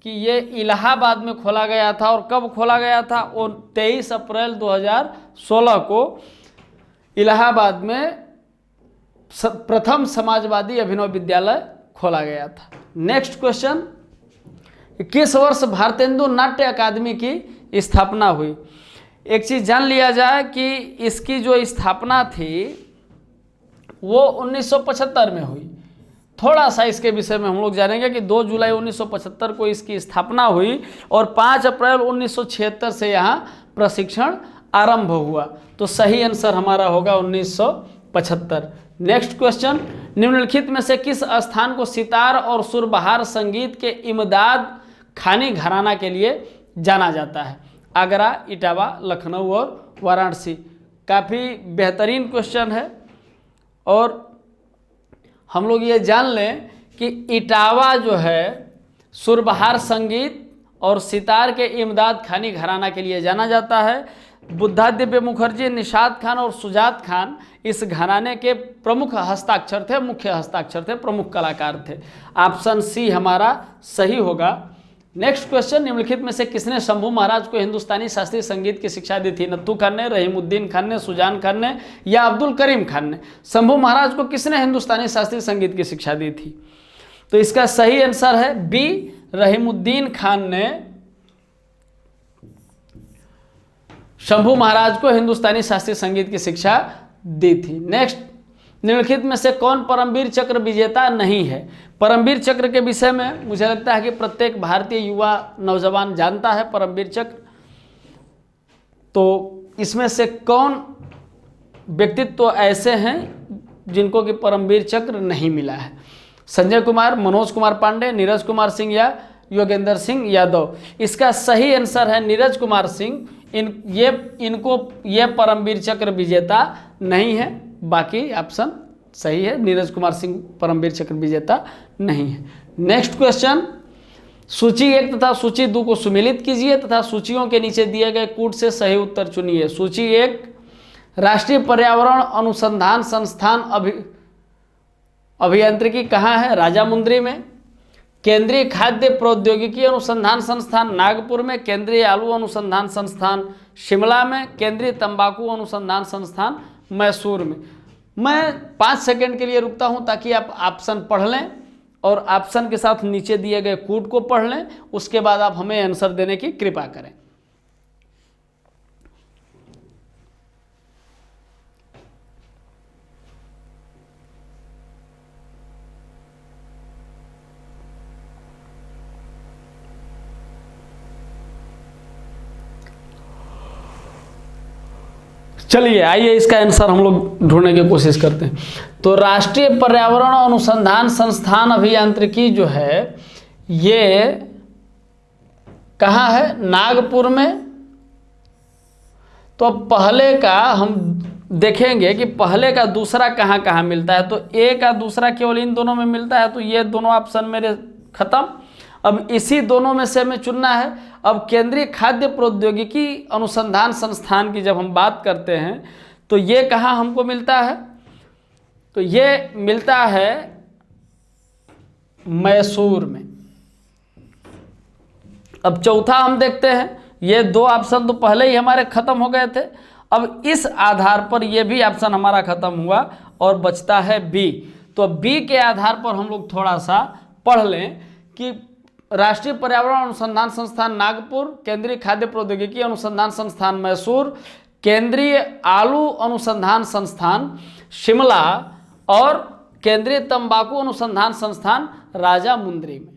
कि ये इलाहाबाद में खोला गया था। और कब खोला गया था? वो 23 अप्रैल 2016 को इलाहाबाद में प्रथम समाजवादी अभिनव विद्यालय खोला गया था। नेक्स्ट क्वेश्चन, किस वर्ष भारतेंदु नाट्य अकादमी की स्थापना हुई? एक चीज जान लिया जाए कि इसकी जो स्थापना थी वो 1975 में हुई। थोड़ा सा इसके विषय में हम लोग जानेंगे कि 2 जुलाई 1975 को इसकी स्थापना हुई और 5 अप्रैल 1976 से यहाँ प्रशिक्षण आरंभ हुआ। तो सही आंसर हमारा होगा 1975। नेक्स्ट क्वेश्चन, निम्नलिखित में से किस स्थान को सितार और सुरबहार संगीत के इमदाद खानी घराना के लिए जाना जाता है? आगरा, इटावा, लखनऊ और वाराणसी? काफ़ी बेहतरीन क्वेश्चन है। और हम लोग ये जान लें कि इटावा जो है सुरबहार संगीत और सितार के इमदाद खानी घराना के लिए जाना जाता है। बुद्धा दिव्य मुखर्जी, निषाद खान और सुजात खान इस घराने के प्रमुख हस्ताक्षर थे, मुख्य हस्ताक्षर थे, प्रमुख कलाकार थे। ऑप्शन सी हमारा सही होगा। नेक्स्ट क्वेश्चन, निम्नलिखित में से किसने शंभू महाराज को हिंदुस्तानी शास्त्रीय संगीत की शिक्षा दी थी? नत्थू खान ने, रहीमुद्दीन खान ने, सुजान खान ने या अब्दुल करीम खान ने? शंभू महाराज को किसने हिंदुस्तानी शास्त्रीय संगीत की शिक्षा दी थी? तो इसका सही आंसर है बी, रहीमुद्दीन खान ने शंभू महाराज को हिंदुस्तानी शास्त्रीय संगीत की शिक्षा दी थी। नेक्स्ट, निम्नलिखित में से कौन परमवीर चक्र विजेता नहीं है? परमवीर चक्र के विषय में मुझे लगता है कि प्रत्येक भारतीय युवा नौजवान जानता है परमवीर चक्र। तो इसमें से कौन व्यक्तित्व ऐसे हैं जिनको कि परमवीर चक्र नहीं मिला है? संजय कुमार, मनोज कुमार पांडे, नीरज कुमार सिंह या योगेंद्र सिंह यादव? इसका सही आंसर है नीरज कुमार सिंह। ये परमवीर चक्र विजेता नहीं है। बाकी ऑप्शन सही है, नीरज कुमार सिंह परमवीर चक्र विजेता नहीं है। नेक्स्ट क्वेश्चन, सूची 1 तथा सूची 2 को सुमेलित कीजिए तथा सूचियों के नीचे दिए गए कूट से सही उत्तर चुनिए। सूची 1, राष्ट्रीय पर्यावरण अनुसंधान संस्थान अभियांत्रिकी कहाँ है? राजामुंद्री में। केंद्रीय खाद्य प्रौद्योगिकी अनुसंधान संस्थान नागपुर में। केंद्रीय आलू अनुसंधान संस्थान शिमला में। केंद्रीय तंबाकू अनुसंधान संस्थान मैसूर में। मैं 5 सेकंड के लिए रुकता हूं ताकि आप ऑप्शन पढ़ लें और ऑप्शन के साथ नीचे दिए गए कोड को पढ़ लें, उसके बाद आप हमें आंसर देने की कृपा करें। चलिए आइए इसका आंसर हम लोग ढूंढने की कोशिश करते हैं। तो राष्ट्रीय पर्यावरण अनुसंधान संस्थान अभियांत्रिकी जो है ये कहाँ है? नागपुर में। तो पहले का हम देखेंगे कि पहले का दूसरा कहाँ कहाँ मिलता है। तो ए का दूसरा केवल इन दोनों में मिलता है, तो ये दोनों ऑप्शन मेरे खत्म। अब इसी दोनों में से हमें चुनना है। अब केंद्रीय खाद्य प्रौद्योगिकी अनुसंधान संस्थान की जब हम बात करते हैं तो ये कहाँ हमको मिलता है? तो ये मिलता है मैसूर में। अब चौथा हम देखते हैं, ये 2 ऑप्शन तो पहले ही हमारे खत्म हो गए थे। अब इस आधार पर ये भी ऑप्शन हमारा खत्म हुआ और बचता है बी। तो बी के आधार पर हम लोग थोड़ा सा पढ़ लें कि राष्ट्रीय पर्यावरण अनुसंधान संस्थान नागपुर, केंद्रीय खाद्य प्रौद्योगिकी अनुसंधान संस्थान मैसूर, केंद्रीय आलू अनुसंधान संस्थान शिमला और केंद्रीय तंबाकू अनुसंधान संस्थान राजामुंद्री में।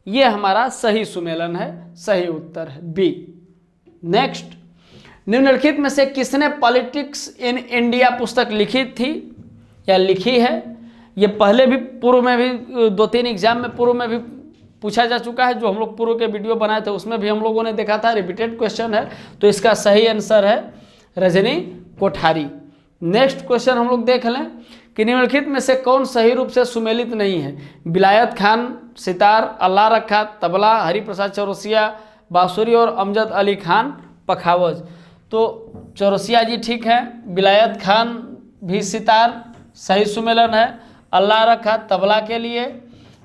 यह हमारा सही सुमेलन है, सही उत्तर है बी। नेक्स्ट, निम्नलिखित में से किसने पॉलिटिक्स इन इंडिया पुस्तक लिखी थी या लिखी है? ये पहले भी पूर्व में भी 2-3 एग्जाम में पूर्व में भी पूछा जा चुका है। जो हम लोग पूर्व के वीडियो बनाए थे उसमें भी हम लोगों ने देखा था, रिपीटेड क्वेश्चन है। तो इसका सही आंसर है रजनी कोठारी। नेक्स्ट क्वेश्चन हम लोग देख लें कि निम्नलिखित में से कौन सही रूप से सुमेलित नहीं है? विलायत खान सितार, अल्लाह रखा तबला, हरिप्रसाद चौरसिया बांसुरी और अमजद अली खान पखावज। तो चौरसिया जी ठीक है, विलायत खान भी सितार सही सुमेलन है, अल्लाह रखा तबला के लिए।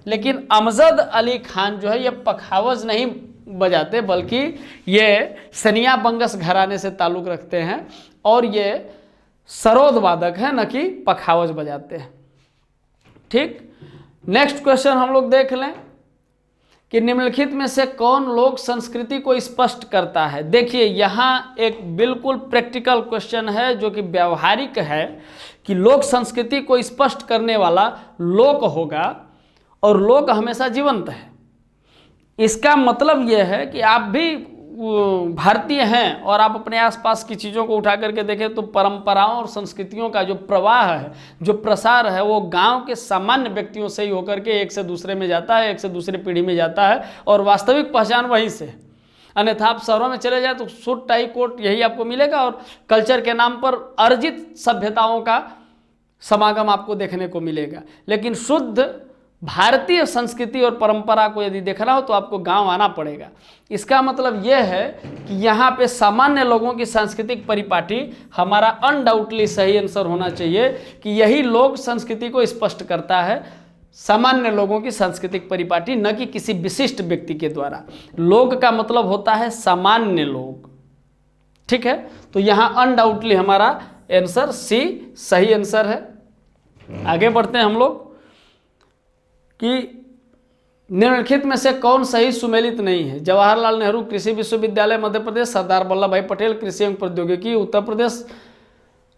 लेकिन अमजद अली खान जो है ये पखावज नहीं बजाते, बल्कि ये सनिया बंगस घराने से ताल्लुक़ रखते हैं और ये सरोद वादक है, न कि पखावज बजाते हैं। ठीक, नेक्स्ट क्वेश्चन हम लोग देख लें कि निम्नलिखित में से कौन लोक संस्कृति को स्पष्ट करता है? देखिए यहाँ एक बिल्कुल प्रैक्टिकल क्वेश्चन है जो कि व्यावहारिक है कि लोक संस्कृति को स्पष्ट करने वाला लोक होगा और लोक हमेशा जीवंत है। इसका मतलब यह है कि आप भी भारतीय हैं और आप अपने आसपास की चीज़ों को उठा करके देखें तो परंपराओं और संस्कृतियों का जो प्रवाह है, जो प्रसार है, वो गांव के सामान्य व्यक्तियों से ही होकर के एक से दूसरे में जाता है, एक से दूसरी पीढ़ी में जाता है और वास्तविक पहचान वहीं से है। अन्यथा आप शहरों में चले जाए तो सूट टाई कोट यही आपको मिलेगा और कल्चर के नाम पर अर्जित सभ्यताओं का समागम आपको देखने को मिलेगा। लेकिन शुद्ध भारतीय संस्कृति और परंपरा को यदि देखना हो तो आपको गांव आना पड़ेगा। इसका मतलब यह है कि यहाँ पे सामान्य लोगों की सांस्कृतिक परिपाटी हमारा अनडाउटली सही आंसर होना चाहिए कि यही लोक संस्कृति को स्पष्ट करता है, सामान्य लोगों की सांस्कृतिक परिपाटी, न कि किसी विशिष्ट व्यक्ति के द्वारा। लोक का मतलब होता है सामान्य लोग। ठीक है, तो यहाँ अनडाउटली हमारा आंसर सी सही आंसर है। आगे बढ़ते हैं हम लोग कि निम्नलिखित में से कौन सही सुमेलित नहीं है? जवाहरलाल नेहरू कृषि विश्वविद्यालय मध्य प्रदेश, सरदार वल्लभ भाई पटेल कृषि एवं प्रौद्योगिकी उत्तर प्रदेश,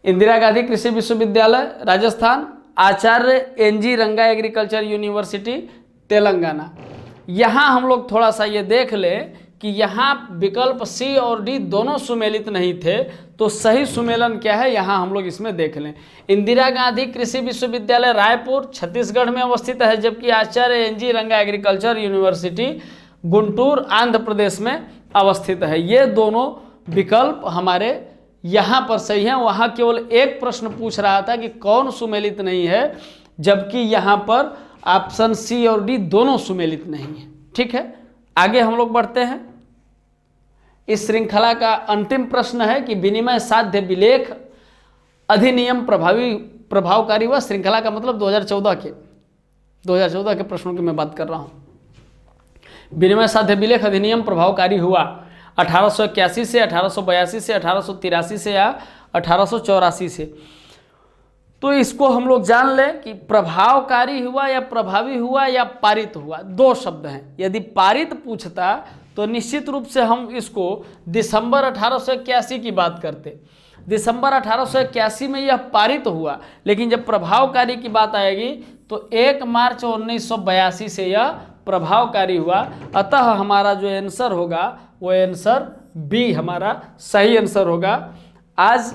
इंदिरा गांधी कृषि विश्वविद्यालय राजस्थान, आचार्य NG रंगा एग्रीकल्चर यूनिवर्सिटी तेलंगाना। यहाँ हम लोग थोड़ा सा ये देख लें कि यहाँ विकल्प सी और डी दोनों सुमेलित नहीं थे, तो सही सुमेलन क्या है यहाँ हम लोग इसमें देख लें। इंदिरा गांधी कृषि विश्वविद्यालय रायपुर छत्तीसगढ़ में अवस्थित है, जबकि आचार्य NG रंगा एग्रीकल्चर यूनिवर्सिटी गुंटूर आंध्र प्रदेश में अवस्थित है। ये दोनों विकल्प हमारे यहाँ पर सही हैं। वहाँ केवल एक प्रश्न पूछ रहा था कि कौन सुमेलित नहीं है, जबकि यहाँ पर ऑप्शन सी और डी दोनों सुमेलित नहीं है। ठीक है, आगे हम लोग बढ़ते हैं। इस श्रृंखला का अंतिम प्रश्न है कि विनिमय साध्य विलेख अधिनियम प्रभावकारी हुआ। श्रृंखला का मतलब 2014 के प्रश्नों की मैं बात कर रहा हूँ। विनिमय साध्य विलेख अधिनियम प्रभावकारी हुआ 1881 से, 1882 से, 1883 से या 1884 से। तो इसको हम लोग जान लें कि प्रभावकारी हुआ या प्रभावी हुआ या पारित हुआ, दो शब्द हैं। यदि पारित पूछता तो निश्चित रूप से हम इसको दिसंबर 1881 की बात करते। दिसंबर 1881 में यह पारित हुआ, लेकिन जब प्रभावकारी की बात आएगी तो 1 मार्च 1982 से यह प्रभावकारी हुआ। अतः हमारा जो आंसर होगा वो आंसर बी हमारा सही आंसर होगा। आज